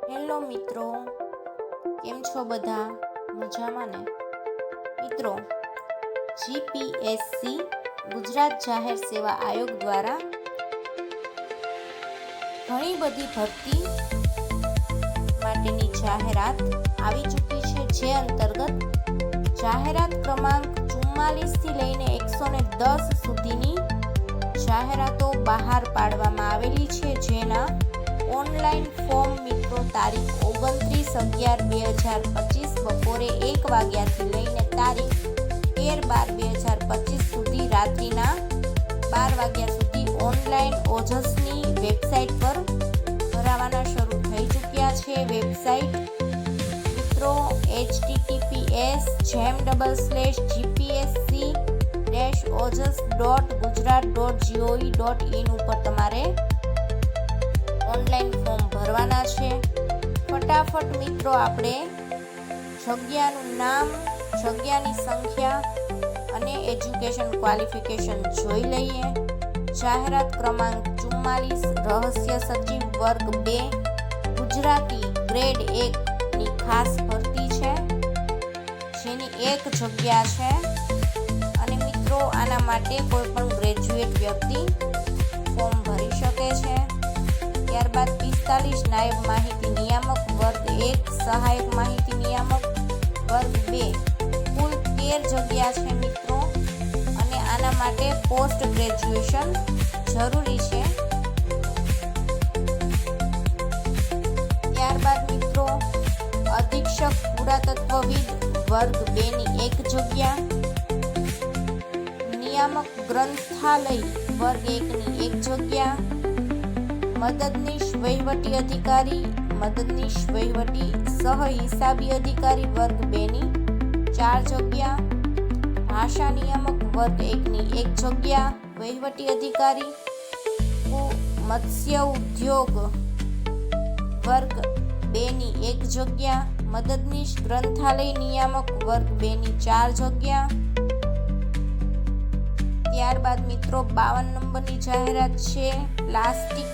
Hello મિત્રો, કેમ છો બધા? મજામાં ને? મિત્રો, જીપીએસસી ગુજરાત જાહેર સેવા આયોગ દ્વારા ઘણી બધી ભરતી માટેની જાહેરાત આવી ચૂકી છે, જે અંતર્ગત જાહેરાત ક્રમાંક 44 થી લઈને 110 સુધીની જાહેરાતો બહાર પાડવામાં આવેલી છે, જેના ઓનલાઈન ફોર્મ મિત્રો તારીખ 29/11/2025 બપોરે 1 વાગ્યાથી લઈને તારીખ 13/12/2025 સુધી રાત્રિના 12 વાગ્યા સુધી ઓનલાઈન ઓજસની વેબસાઇટ પર ભરાવાના શરૂ થઈ ચૂક્યા છે. વેબસાઇટ મિત્રો https://gpsc-ojas.gujarat.gov.in ઉપર તમારે ઓનલાઈન ફોર્મ ભરવાના છે. ફટાફટ મિત્રો આપણે જગ્યાનું નામ, જગ્યાની સંખ્યા અને એજ્યુકેશન ક્વોલિફિકેશન જોઈ લઈએ. જાહેરાત ક્રમાંક 44 રહસ્ય સચિવ વર્ગ 2 ગુજરાતી ગ્રેડ 1 ની ખાસ ભરતી છે, જેની એક જગ્યા છે અને મિત્રો આના માટે કોઈ પણ ગ્રેજ્યુએટ વ્યક્તિ ફોર્મ ભરી શકે છે. ત્યારબાદ 45 નાયબ માહિતી નિયામક વર્ગ 1 સહાયક માહિતી નિયામક વર્ગ 2 કુલ 13 જગ્યા છે મિત્રો, અને આના માટે પોસ્ટ ગ્રેજ્યુએશન જરૂરી છે. ત્યારબાદ મિત્રો અધિક્ષક પુરાતત્વવિદ વર્ગ 2 ની એક જગ્યા, નિયામક ગ્રંથાલય વર્ગ 1 ની એક જગ્યા, મદદનીશ વહીવટી અધિકારી, મદદનીશ વહીવટી સહહિસાબી અધિકારી વર્ગ 2 ની 4 જગ્યા, ભાષા નિયામક વર્ગ 1 ની એક જગ્યા, વહીવટી અધિકારી મત્સ્ય ઉદ્યોગ વર્ગ 2 ની એક જગ્યા, મદદનીશ ગ્રંથાલય નિયામક વર્ગ 2 ની 4 જગ્યા. ત્યારબાદ મિત્રો 52 નંબરની જાહેરાત છે પ્લાસ્ટિક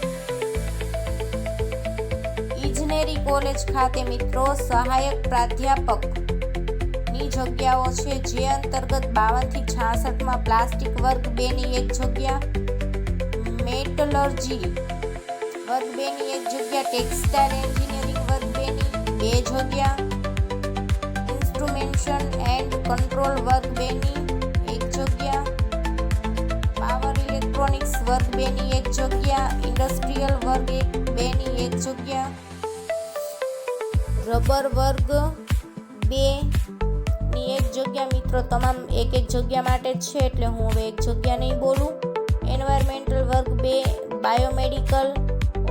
ઇજનેરી કોલેજ ખાતે મિત્રો સહાયક પ્રાધ્યાપક ની જગ્યાઓ છે, જે અંતર્ગત 52 થી 66 માં પ્લાસ્ટિક વર્ગ 2 ની એક જગ્યા, મેટલર્જી વર્ગ 2 ની એક જગ્યા, ટેક્સટાઇલ એન્જિનિયરિંગ વર્ગ 2 ની 2 જગ્યા, ઇન્સ્ટ્રુમેન્ટેશન એન્ડ કંટ્રોલ વર્ગ 2 ની એક જગ્યા, પાવર ઇલેક્ટ્રોનિક્સ વર્ગ 2 ની એક જગ્યા, ઇન્ડસ્ટ્રીયલ વર્ગ 2 ની એક જગ્યા, રબર વર્ગ 2 ની એક જગ્યા. મિત્રો તમામ એક જગ્યા માટે જ છે, એટલે હું હવે એક જગ્યા નહીં બોલું. એન્વાયરમેન્ટલ વર્ગ 2, બાયોમેડિકલ,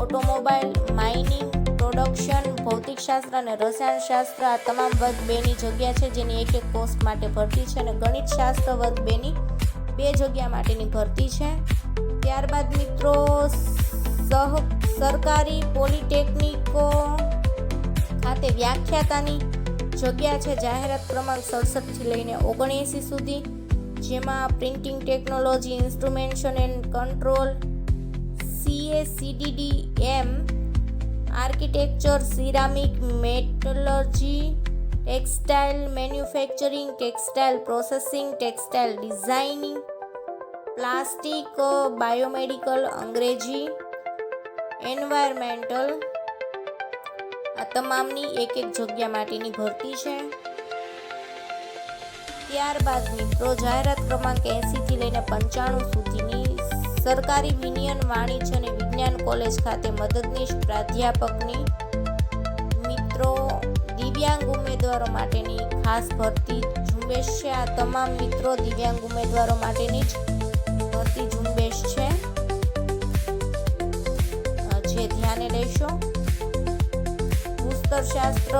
ઓટોમોબાઈલ, માઇનિંગ, પ્રોડક્શન, ભૌતિકશાસ્ત્ર અને રસાયણશાસ્ત્ર આ તમામ વર્ગ 2 ની જગ્યા છે, જેની એક પોસ્ટ માટે ભરતી છે, અને ગણિતશાસ્ત્ર વર્ગ 2 ની 2 જગ્યા માટેની ભરતી છે. ત્યારબાદ મિત્રો સરકારી પોલિટેકનિકો ખાતે વ્યાખ્યાતાની જગ્યા છે. જાહેરાત ક્રમાંક 67 થી લઈને 79 સુધી, જેમાં printing technology, instrumentation and control, CA/CDD-M, architecture, ceramic, metallurgy, textile manufacturing, textile processing, textile designing, plastic, biomedical, અંગ્રેજી, એન્વાયરમેન્ટલ આ તમામની એક જગ્યા માટેની ભરતી છે. ત્યારબાદ મિત્રો જાહેરાત ક્રમાંક 80 થી લઈને 95 સુધીની સરકારી વિનયન વાણિજ્ય અને વિજ્ઞાન કોલેજ ખાતે મદદનીશ પ્રાધ્યાપકની મિત્રો દિવ્યાંગ ઉમેદવારો માટેની ખાસ ભરતી ઝુંબેશ છે. આ તમામ મિત્રો દિવ્યાંગ ઉમેદવારો માટેની જ ભરતી ઝુંબેશ છે, જે ધ્યાને લેશો. ભૂસ્તરશાસ્ત્ર,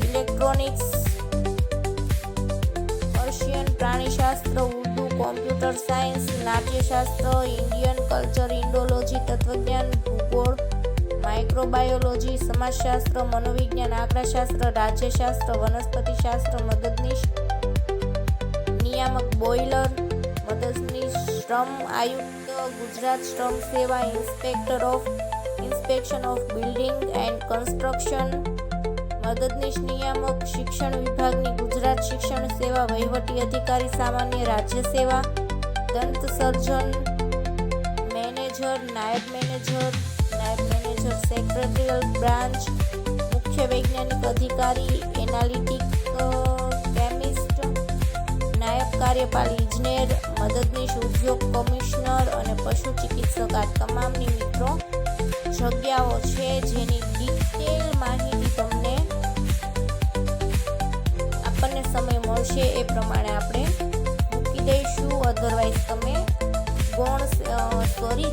ઇલેક્ટ્રોનિક્સ, પર્શિયન પ્રાણીશાસ્ત્ર, ઉર્દુ, કોમ્પ્યુટર સાયન્સ, નાટ્યશાસ્ત્ર, ઇન્ડિયન કલ્ચર, ઇન્ડોલોજી, તત્વજ્ઞાન, ભૂગોળ, માઇક્રોબાયોલોજી, સમાજશાસ્ત્ર, મનોવિજ્ઞાન, આંકડાશાસ્ત્ર, રાજ્યશાસ્ત્ર, વનસ્પતિશાસ્ત્ર, મદદનીશ નિયામક બોઈલર, મદદનીશ શ્રમ આયુક્ત ગુજરાત, શ્રમ સેવા inspector of inspection of building and construction, મદદનીશ નિયામક શિક્ષણ વિભાગની ગુજરાત શિક્ષણ સેવા વહીવટી અધિકારી સામાન્ય રાજ્ય સેવા, દંત સર્જન, મેનેજર, નાયબ મેનેજર સેક્રેટરીયલ બ્રાન્ચ, મુખ્ય વૈજ્ઞાનિક અધિકારી, એનાલિટિક કેમિસ્ટ, નાયબ કાર્યપાલી ઇજનેર, મદદનીશ ઉદ્યોગ કમિશનર અને પશુ ચિકિત્સક આ તમામની મિત્રો જગ્યાઓ છે જેની ડિટેલ માહિતી તમને આપણને સમય મળશે એ પ્રમાણે આપણે મૂકી દઈશું. અધરવાઇઝ તમે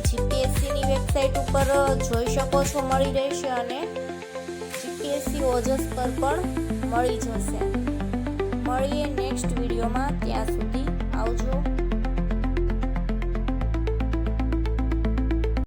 જીપીએસસીની વેબસાઇટ ઉપર જોઈ શકો છો, મળી રહેશે અને જીપીએસસી ઓજસ પર પણ મળી જશે. મળીએ નેક્સ્ટ વિડીયોમાં, ત્યાં સુધી આવજો.